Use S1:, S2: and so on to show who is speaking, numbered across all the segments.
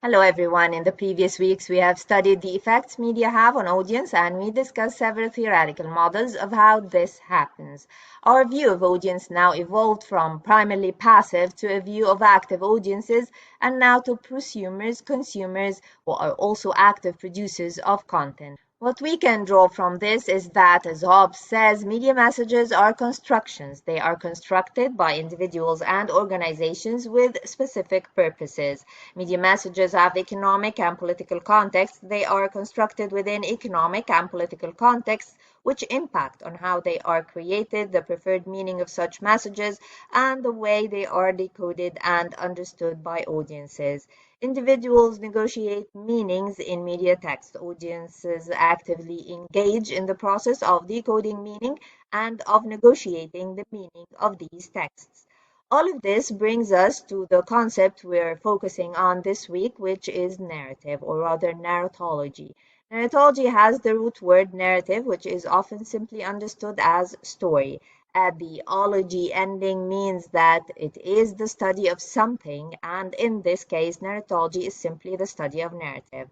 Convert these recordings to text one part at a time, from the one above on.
S1: Hello everyone. In the previous weeks, we have studied the effects media have on audience and we discussed several theoretical models of how this happens. Our view of audience now evolved from primarily passive to a view of active audiences and now to prosumers, consumers who are also active producers of content. What we can draw from this is that, as Hobbes says, media messages are constructions. They are constructed by individuals and organizations with specific purposes. Media messages have economic and political contexts. They are constructed within economic and political contexts, which impact on how they are created, the preferred meaning of such messages, and the way they are decoded and understood by audiences. Individuals negotiate meanings in media text. Audiences actively engage in the process of decoding meaning and of negotiating the meaning of these texts. All of this brings us to the concept we're focusing on this week, which is narrative, or rather narratology. Narratology has the root word narrative, which is often simply understood as story. The ology ending means that it is the study of something, and in this case, narratology is simply the study of narrative.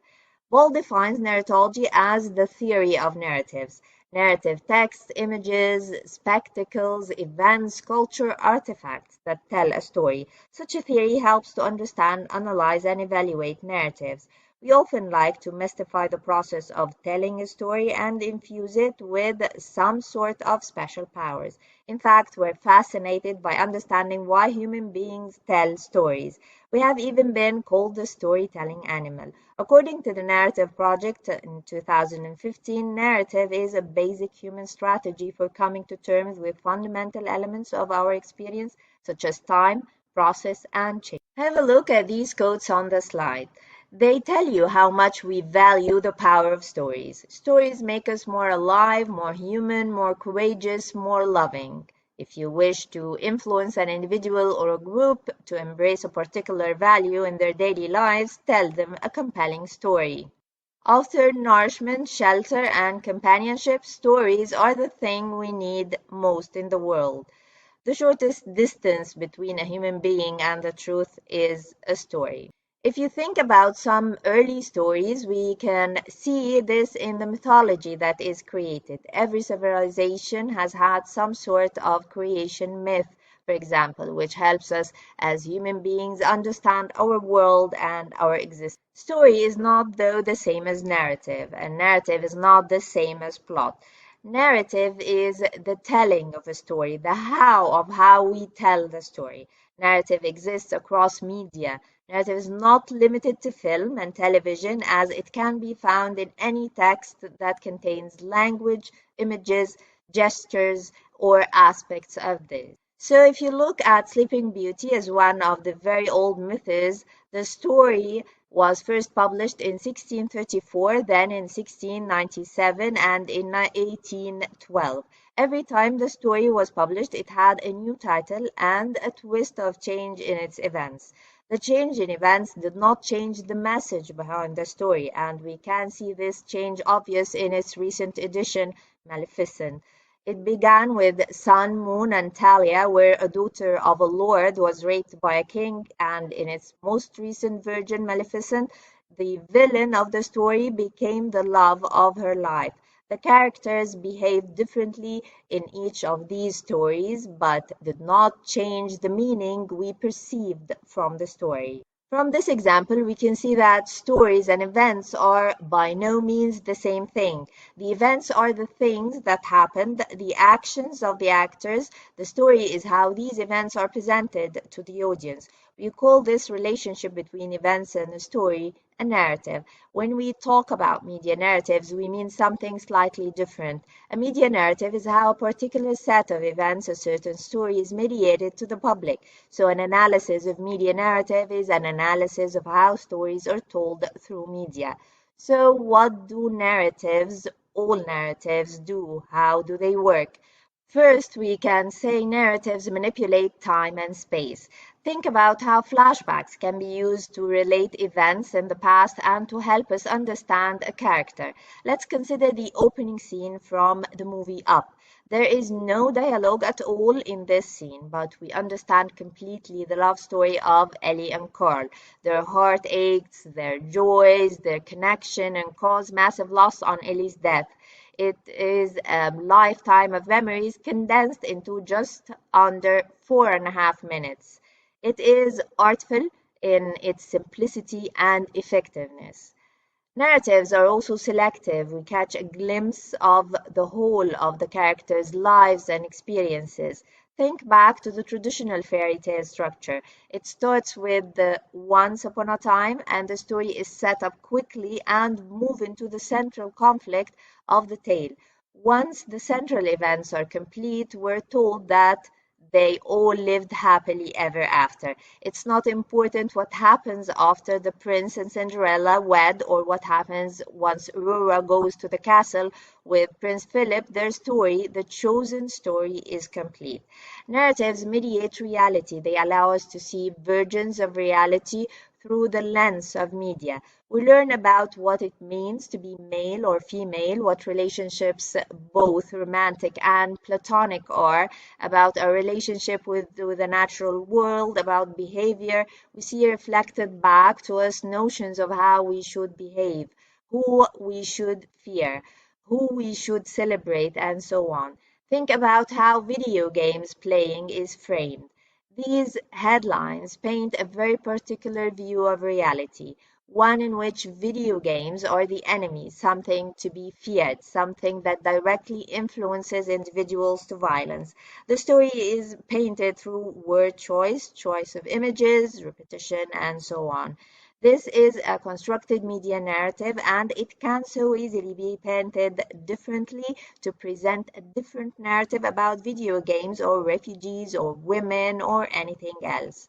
S1: Ball defines narratology as the theory of narratives. Narrative texts, images, spectacles, events, culture, artifacts that tell a story. Such a theory helps to understand, analyze, and evaluate narratives. We often like to mystify the process of telling a story and infuse it with some sort of special powers. In fact, we're fascinated by understanding why human beings tell stories. We have even been called the storytelling animal. According to the Narrative Project in 2015, narrative is a basic human strategy for coming to terms with fundamental elements of our experience, such as time, process, and change. Have a look at these quotes on the slide. They tell you how much we value the power of stories. Stories make us more alive, more human, more courageous, more loving. If you wish to influence an individual or a group to embrace a particular value in their daily lives, tell them a compelling story. Author nourishment, shelter, and companionship, stories are the thing we need most in the world. The shortest distance between a human being and the truth is a story. If you think about some early stories, we can see this in the mythology that is created. Every civilization has had some sort of creation myth, for example, which helps us as human beings understand our world and our existence. Story is not, though, the same as narrative, and narrative is not the same as plot. Narrative is the telling of a story, the how of how we tell the story. Narrative exists across media. Narrative is not limited to film and television, as it can be found in any text that contains language, images, gestures, or aspects of this. So if you look at Sleeping Beauty as one of the very old myths, the story was first published in 1634, then in 1697, and in 1812. Every time the story was published, it had a new title and a twist of change in its events. The change in events did not change the message behind the story, and we can see this change obvious in its recent edition, Maleficent. It began with Sun, Moon, and Talia, where a daughter of a lord was raped by a king, and in its most recent version, Maleficent, the villain of the story became the love of her life. The characters behaved differently in each of these stories, but did not change the meaning we perceived from the story. From this example, we can see that stories and events are by no means the same thing. The events are the things that happened, the actions of the actors. The story is how these events are presented to the audience. We call this relationship between events and a story a narrative. When we talk about media narratives, we mean something slightly different. A media narrative is how a particular set of events, a certain story, is mediated to the public. So an analysis of media narrative is an analysis of how stories are told through media. So what do narratives, all narratives, do? How do they work? First, we can say narratives manipulate time and space. Think about how flashbacks can be used to relate events in the past and to help us understand a character. Let's consider the opening scene from the movie Up. There is no dialogue at all in this scene, but we understand completely the love story of Ellie and Carl, their heartaches, their joys, their connection, and cause massive loss on Ellie's death. It is a lifetime of memories condensed into just under 4.5 minutes. It is artful in its simplicity and effectiveness. Narratives are also selective. We catch a glimpse of the whole of the characters' lives and experiences. Think back to the traditional fairy tale structure. It starts with the once upon a time, and the story is set up quickly and move into the central conflict of the tale. Once the central events are complete, we're told that they all lived happily ever after. It's not important what happens after the prince and Cinderella wed or what happens once Aurora goes to the castle with Prince Philip. Their story, the chosen story, is complete. Narratives mediate reality. They allow us to see versions of reality through the lens of media. We learn about what it means to be male or female, what relationships, both romantic and platonic, are, about our relationship with the natural world, about behavior. We see reflected back to us notions of how we should behave, who we should fear, who we should celebrate, and so on. Think about how video games playing is framed. These headlines paint a very particular view of reality, one in which video games are the enemy, something to be feared, something that directly influences individuals to violence. The story is painted through word choice, choice of images, repetition, and so on. This is a constructed media narrative, and it can so easily be painted differently to present a different narrative about video games or refugees or women or anything else.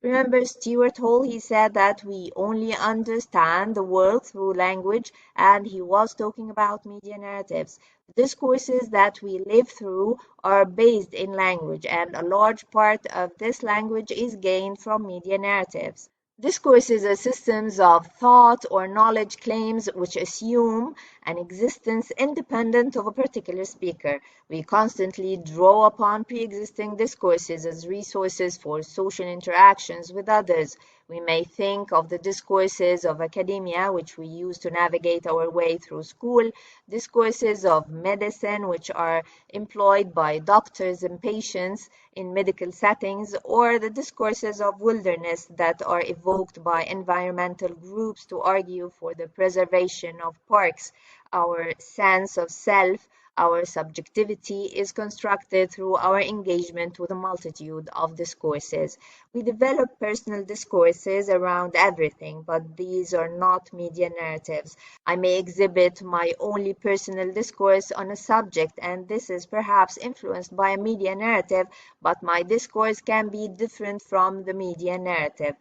S1: Remember Stuart Hall? He said that we only understand the world through language, and he was talking about media narratives. The discourses that we live through are based in language, and a large part of this language is gained from media narratives. Discourses are systems of thought or knowledge claims which assume an existence independent of a particular speaker. We constantly draw upon pre-existing discourses as resources for social interactions with others. We may think of the discourses of academia, which we use to navigate our way through school, discourses of medicine, which are employed by doctors and patients in medical settings, or the discourses of wilderness that are evoked by environmental groups to argue for the preservation of parks. Our sense of self, our subjectivity, is constructed through our engagement with a multitude of discourses. We develop personal discourses around everything, but these are not media narratives. I may exhibit my only personal discourse on a subject, and this is perhaps influenced by a media narrative, but my discourse can be different from the media narrative.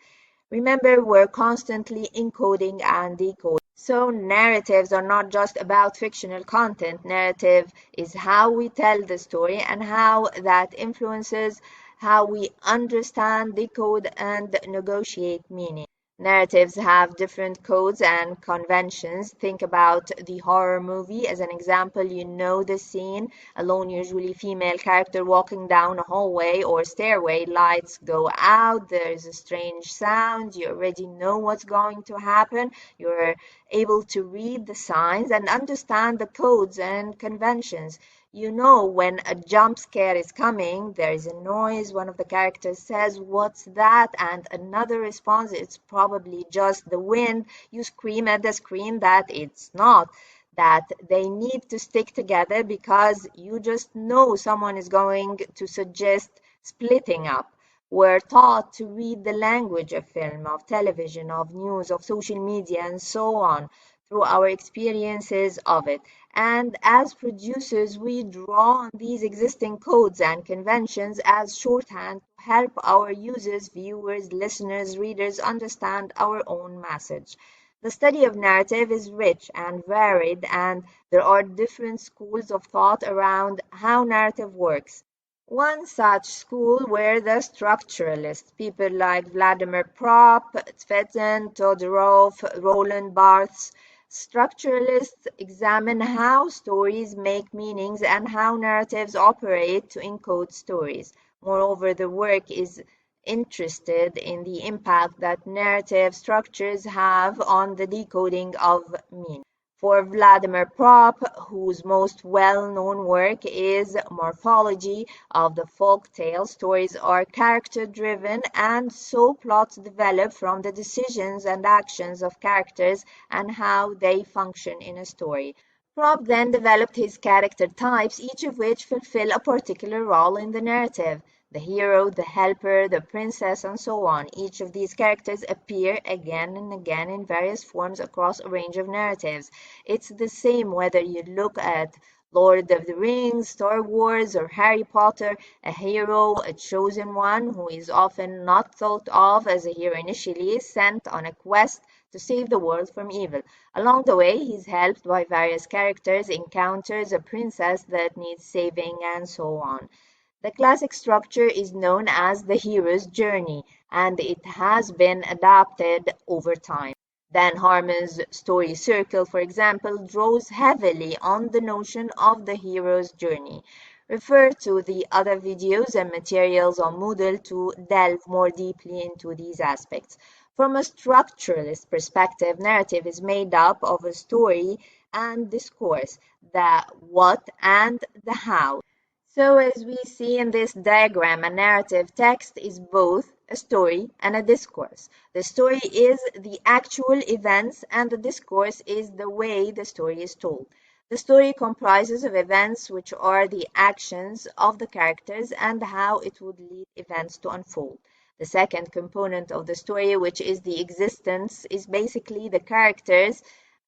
S1: Remember, we're constantly encoding and decoding. So narratives are not just about fictional content. Narrative is how we tell the story and how that influences how we understand, decode, and negotiate meaning. Narratives have different codes and conventions. Think about the horror movie as an example. You know the scene, a lone, usually female character walking down a hallway or stairway. Lights go out, there's a strange sound. You already know what's going to happen. You're able to read the signs and understand the codes and conventions. You know when a jump scare is coming, there is a noise, one of the characters says, "What's that?" And another responds, "It's probably just the wind." You scream at the screen that it's not, that they need to stick together because you just know someone is going to suggest splitting up. We're taught to read the language of film, of television, of news, of social media, and so on through our experiences of it. And as producers, we draw on these existing codes and conventions as shorthand to help our users, viewers, listeners, readers understand our own message. The study of narrative is rich and varied, and there are different schools of thought around how narrative works. One such school were the structuralists, people like Vladimir Propp, Tsvetan, Todorov, Roland Barthes. Structuralists examine how stories make meanings and how narratives operate to encode stories. Moreover, the work is interested in the impact that narrative structures have on the decoding of meaning. For Vladimir Propp, whose most well-known work is Morphology of the Folk Tale, stories are character-driven, and so plots develop from the decisions and actions of characters and how they function in a story. Propp then developed his character types, each of which fulfill a particular role in the narrative. The hero, the helper, the princess, and so on. Each of these characters appear again and again in various forms across a range of narratives. It's the same whether you look at Lord of the Rings, Star Wars, or Harry Potter. A hero, a chosen one, who is often not thought of as a hero initially, is sent on a quest to save the world from evil. Along the way, he's helped by various characters, encounters a princess that needs saving, and so on. The classic structure is known as the hero's journey, and it has been adapted over time. Dan Harmon's story Circle, for example, draws heavily on the notion of the hero's journey. Refer to the other videos and materials on Moodle to delve more deeply into these aspects. From a structuralist perspective, narrative is made up of a story and discourse, the what and the how. So as we see in this diagram, a narrative text is both a story and a discourse. The story is the actual events and the discourse is the way the story is told. The story comprises of events which are the actions of the characters and how it would lead events to unfold. The second component of the story, which is the existence, is basically the characters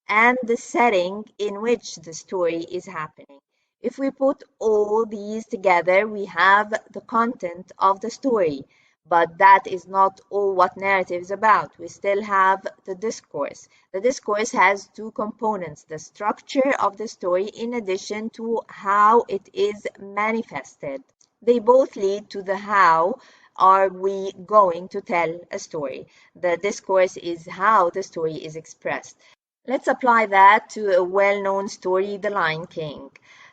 S1: and the setting in which the story is happening. If we put all these together, we have the content of the story. But that is not all what narrative is about. We still have the discourse. The discourse has two components, the structure of the story in addition to how it is manifested. They both lead to the how are we going to tell a story. The discourse is how the story is expressed. Let's apply that to a well-known story, The Lion King.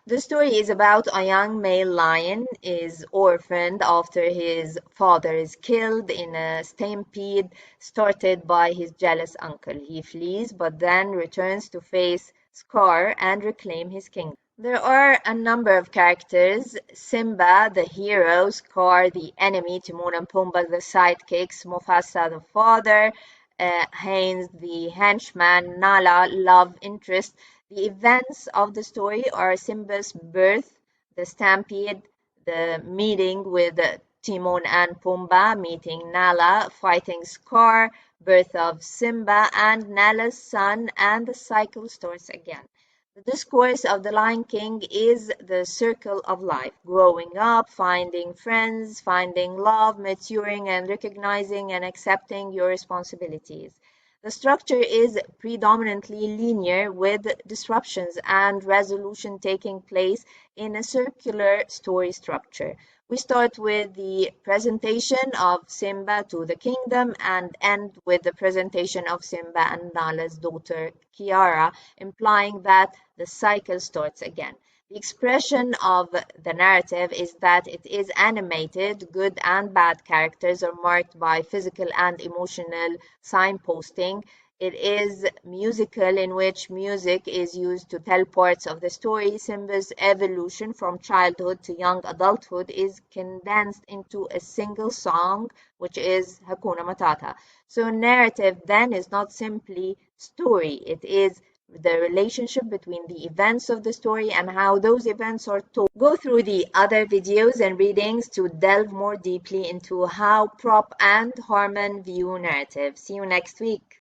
S1: The story is about a young male lion is orphaned after his father is killed in a stampede started by his jealous uncle. He flees but then returns to face Scar and reclaim his kingdom. There are a number of characters: Simba, the hero; Scar, the enemy; Timon and Pumbaa, the sidekicks; Mufasa, the father; Haynes, the henchman; Nala, love interest. The events of the story are Simba's birth, the stampede, the meeting with Timon and Pumbaa, meeting Nala, fighting Scar, birth of Simba and Nala's son, and the cycle starts again. The discourse of The Lion King is the circle of life: growing up, finding friends, finding love, maturing and recognizing and accepting your responsibilities. The structure is predominantly linear, with disruptions and resolution taking place in a circular story structure. We start with the presentation of Simba to the kingdom and end with the presentation of Simba and Nala's daughter Kiara, implying that the cycle starts again. The expression of the narrative is that it is animated. Good and bad characters are marked by physical and emotional signposting. It is musical, in which music is used to tell parts of the story. Simba's evolution from childhood to young adulthood is condensed into a single song, which is Hakuna Matata. So narrative then is not simply story, it is the relationship between the events of the story and how those events are told. Go through the other videos and readings to delve more deeply into how Propp and Harmon view narrative. See you next week.